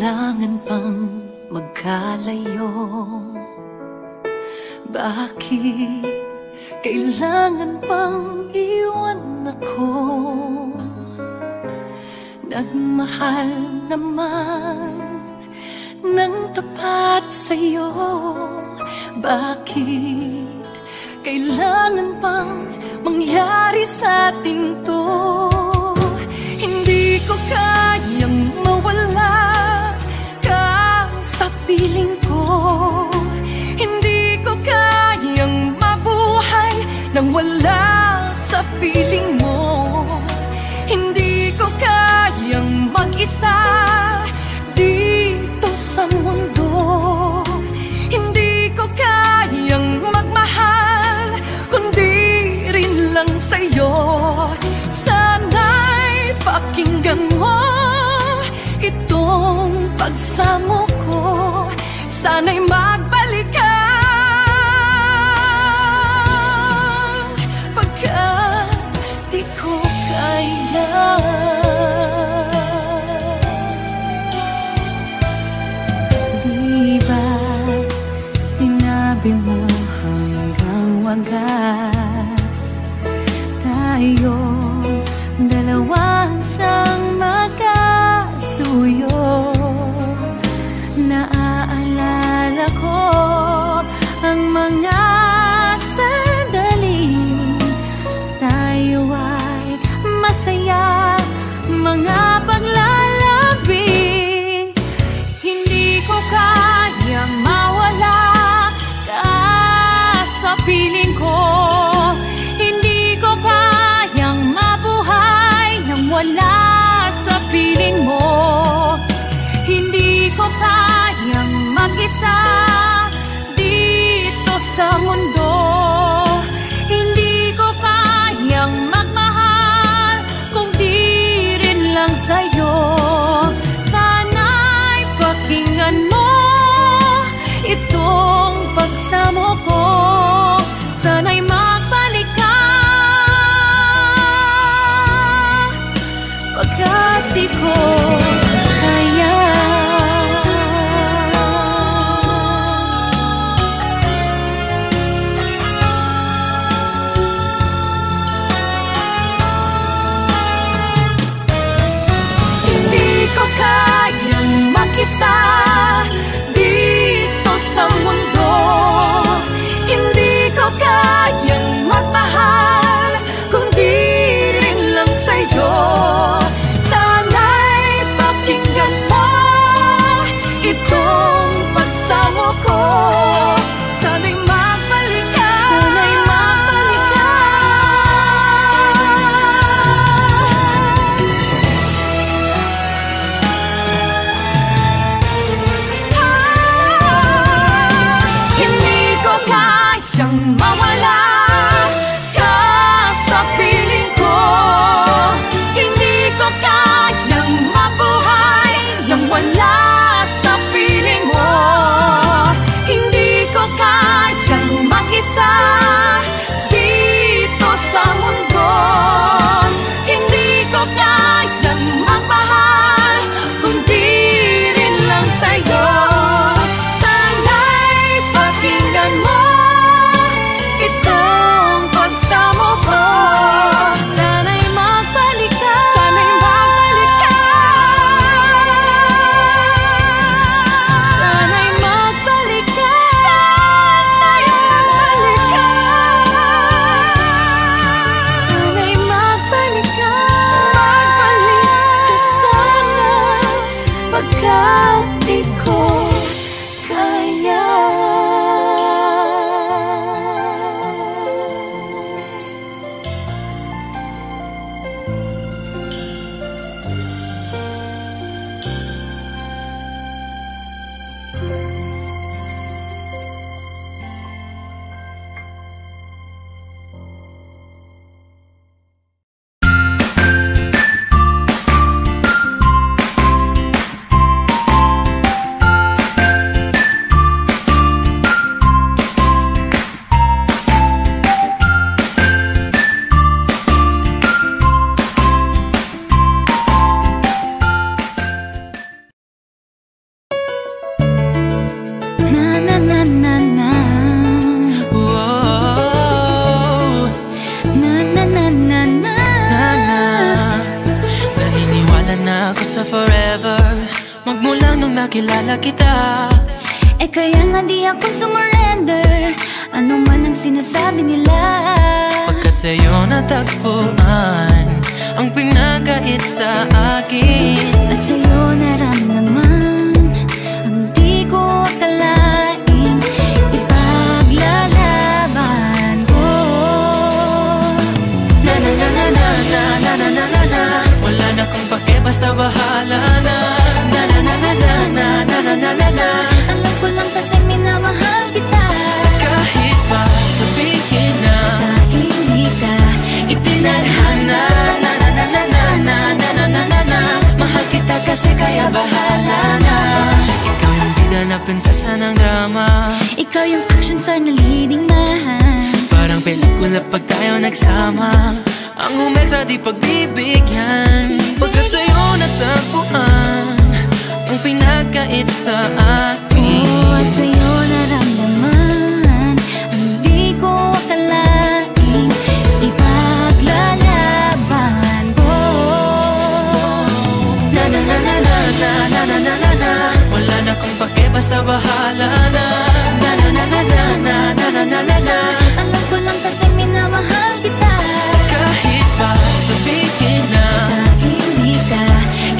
kailangan pang magkalayo? Bakit kailangan pang iwan ako? Nagmahal naman ng tapat sa'yo. Bakit kailangan pang mangyari sa atin to? Hindi ko kayang mawala ka sa piling ko. Hindi ko kayang mabuhay nang wala sa piling mo. Hindi ko kayang mag-isa dito sa mundo. Hindi ko kayang magmahal kundi rin lang sa'yo. Sana'y pakinggan mo itong pagsamo ko. Sana'y magbalik ka pagkat di ko kaya. Di ba sinabi mo hanggang wagas tayong dalawa siyang magkasuyo? Naaalala ko ang mga sandaling tayo ay masaya, mga paglalambing. Hindi ko kayang mawala ka sa piling ko. Hindi ko kayang mabuhay nang wala sa piling mo. Hindi ko kayang mag-isa dito sa mundo. Hindi ko kayang magmahal kung di rin lang sa'yo. Sana'y pakinggan mo itong pagsamo ko. Sana'y magbalik ka pagkat di ko kaya. Mag-isa dito sa mundo. Hindi ko kayang magmahal kung di rin lang sa'yo. Sana'y sa forever, magmula nung nakilala kita. Eh kaya nga di ako sumurrender, ano man ang sinasabi nila. Pagkat sa'yo natagpuan ang pinagkait sa akin, at sa'yo naramdaman ang di ko akalaing ipaglalaban ko. Na na na na na na na na na na na. Wala na kung pake, basta bahala na. Na na na na na na na na na na na. Alam ko lang kasi minamahal kita. Kahit pa sabihin na sa akin di ka itinadhana. Na na na na na na na na na na na. Mahal kita kasi kaya bahala na. Ikaw yung bida na prinsesa ng drama, ikaw yung action star na leading man. parang pelikula pag tayo nagsama, ang umextra di pagbibigyan. Pagkat sa'yo natagpuan ang pinagkait sa akin, at sa'yo naramdaman ang di ko akalaing ipaglalaban ko. Na na na na na na na na na na na. Wala na kung pake, basta bahala na. Na na na na na na na na na na na. Alam ko lang kasi minamahal kita. Kahit pa sabihin na sa akin di ka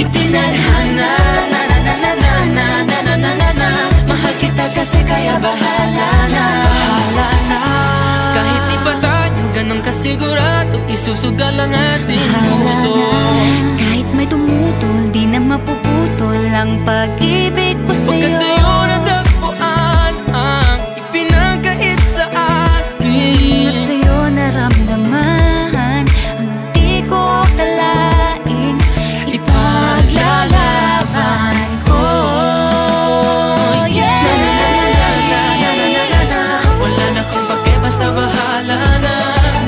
itinadhana. Na na na na na na na na na na na. Mahal kita kasi kaya bahala na. Bahala na. Kahit di pa tayo ganun kasigurado, isusugal ang ating puso. kahit may tumutol, di na mapuputol ang pag-ibig ko Pagkat sa'yo. sa'yo natagpuan ang ipinagkait sa akin, At sa'yo naramdaman ang di ko akalaing ipaglalaban ko. Yeah. Na na na na na na na na na na. Wala na kung pake, basta bahala na.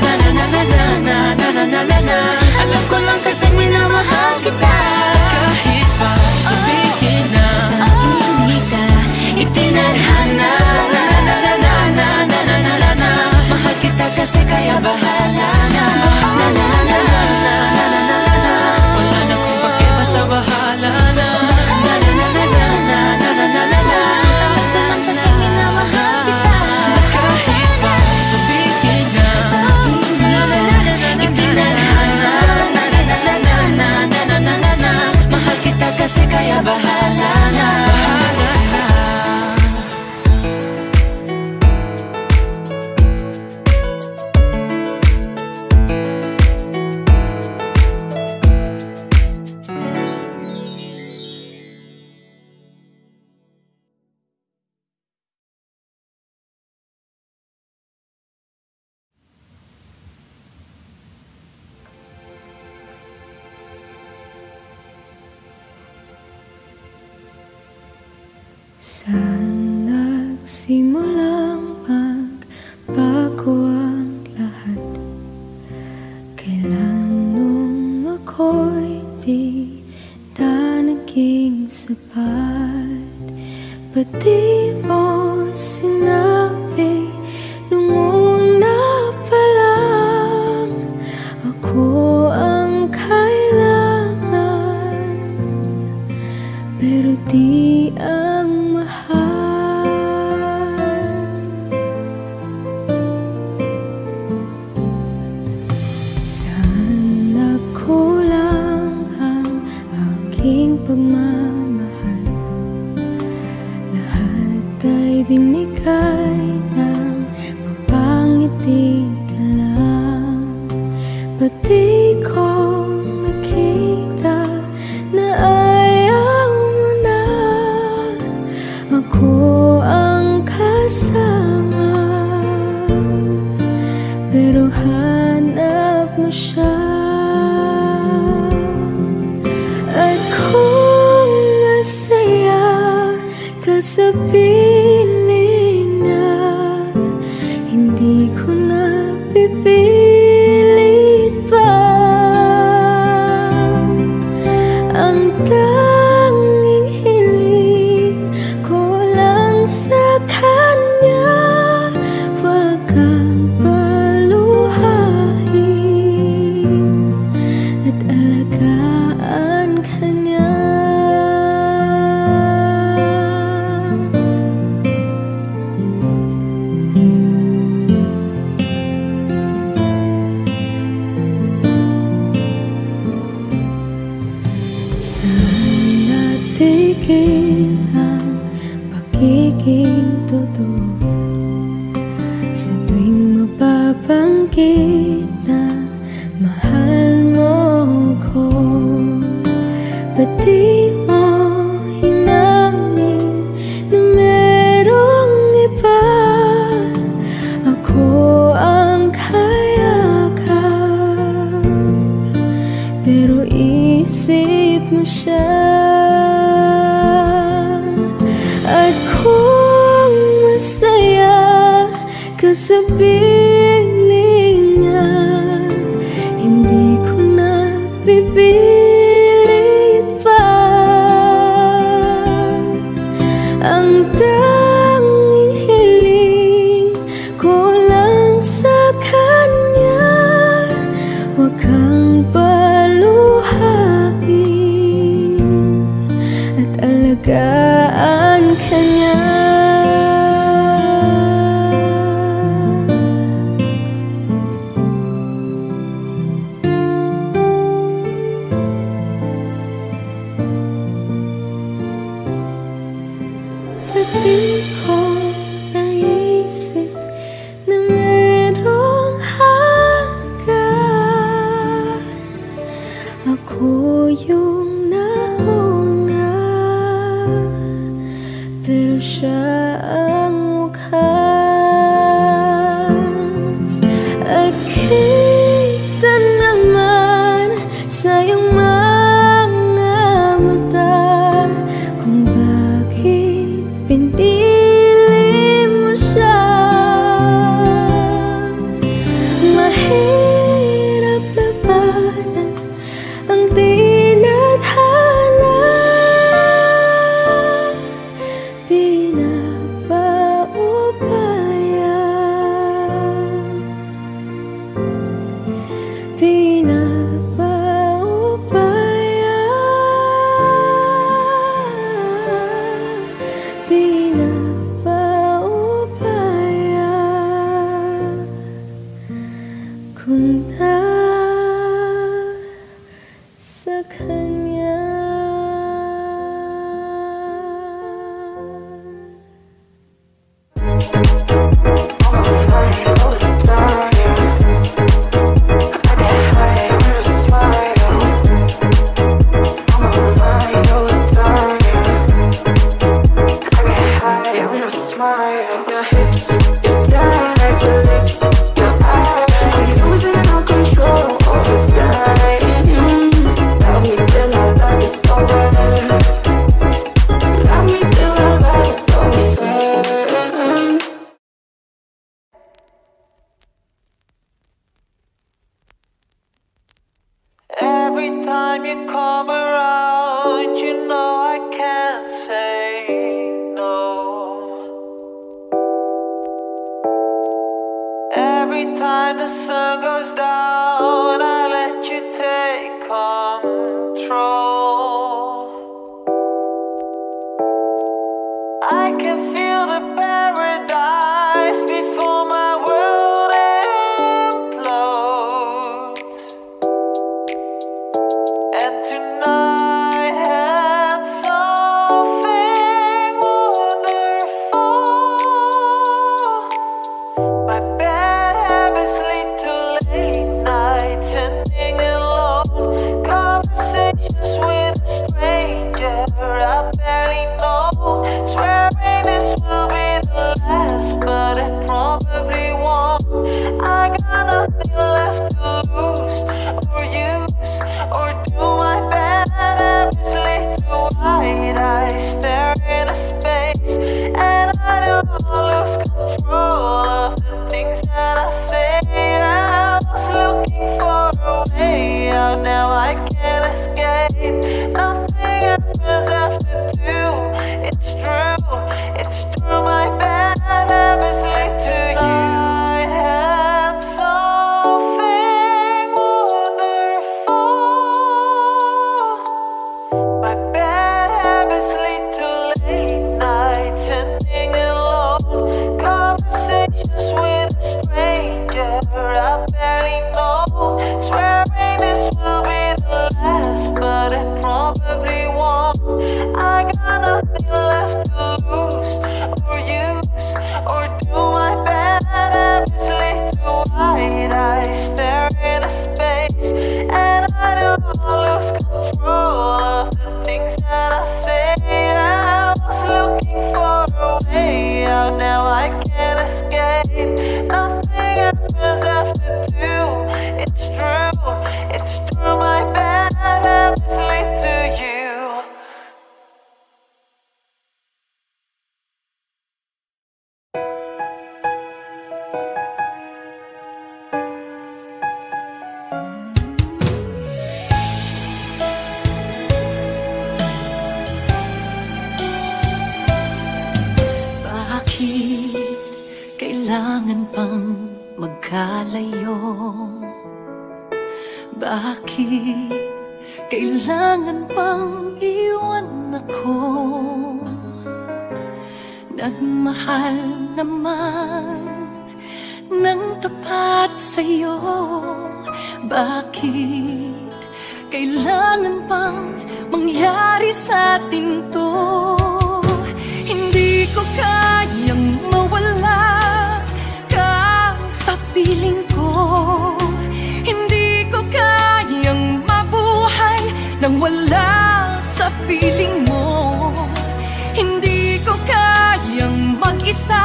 Na na na na na na na na na na na. Alam ko lang kasi minamahal kita. Kahit pa sabihin na sa akin di ka itinadhana. Na na na na na na na na na na na. Mahal kita kasi kaya bahala na. Na na na na na na na na na na. Wala na kung pake, basta bahala na. Na na na na na na na na na na na. alam ko lang kasi minamahal kita. Kahit pa sabihin na sa akin di ka itinadhana. Na na na na na na na na na na na. Mahal kita kasi kaya bahala na. Bahala na. Saan nagsimulang magbago ang lahat? Kailan nung ako'y di na naging sapat? Ba't di mo sinabi nung una pa lang ako ang kailangan, pero di ang saan nagkulang ang aking pagmamahal? Lahat ay binigay ng mapangiti ka lang. Ba't di ko nakita na ayaw mo na ako ang kasama? Pero hanap mo siya. At kung masaya ka sa piling na hindi ko na pipilit pa, ang tanging hiling ko lang sa kanya, wag kang paluhain at alagaan ka niya. tumigil ang pagiging totoo sa tuwing mapabanggit na mahal mo ko. Ba't di mo hinamin na merong iba? Ako ang kayakap, pero isip mo siya. At kung masaya ka sa piling niya, hindi ko na pipilit pa. Ang tanging hiling ko lang sa kanya, huwag kang paluhain at alagaan ka niya. Di ko naisip na merong hanggan. Ako yung nauna, kailangan pang magkalayo? Bakit kailangan pang iwan ako? Nagmahal naman ng tapat sa'yo. Bakit kailangan pang mangyari sa atin to? Hindi ko kayang mawala ka sa piling ko. Hindi ko kayang mabuhay nang wala sa piling mo. Hindi ko kayang mag-isa